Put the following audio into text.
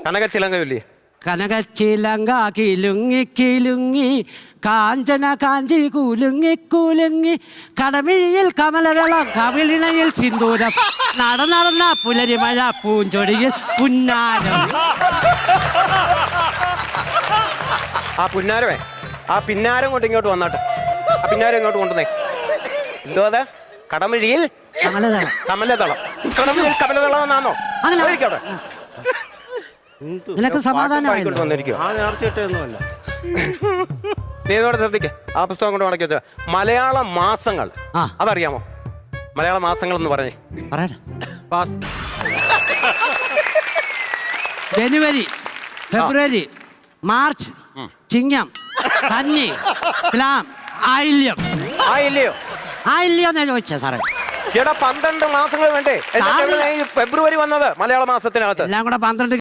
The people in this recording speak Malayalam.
കനകച്ചിലങ്കയില്ലേ? കനകച്ചിലങ്ക കിലുങ്ങി കിലുങ്ങി കാഞ്ചന കാഞ്ചി കുലുങ്ങി കുലുങ്ങി കടമിഴിയിൽ കമലദളം കവിളിണയിൽ സിന്ദൂരം നടന്ന പുലരിമഴ പൂഞ്ചൊടിയിൽ പുന്നാരം. ആ പുന്നാരമേ, ആ പിന്നാരം കൊണ്ട് ഇങ്ങോട്ട് വന്നാട്ടെ. ആ പിന്നാരം ഇങ്ങോട്ട് കൊണ്ടുവന്നേ. എന്തോ അത്? കടമിഴിയിൽ കമലദളം. കമലദളം. കടമിഴിയിൽ കമലദളം എന്നാണോ? അവിടെ നിനക്ക് സമാധാനമായി വന്നിരിക്കും. ആ നേർച്ചയിട്ടൊന്നുമല്ല. നീ ഇതോടെ ശ്രദ്ധിക്ക. ആ പുസ്തകം കൊണ്ട് ഉണക്കി വെച്ച മലയാള മാസങ്ങൾ അതറിയാമോ? മലയാള മാസങ്ങൾ എന്ന് പറഞ്ഞേ. ജനുവരി, ഫെബ്രുവരി, മാർച്ച്, ചിങ്ങം, കന്നി, തുലാം, ആയില്യം. ആയില്ലയോ? ആയില്യം എന്നാ ചോദിച്ചേ സാറേ. എടാ 12 മാസങ്ങൾ വേണ്ടേ? ഫെബ്രുവരി വന്നത് മലയാള മാസത്തിനകത്ത്. എല്ലാം കൂടെ 12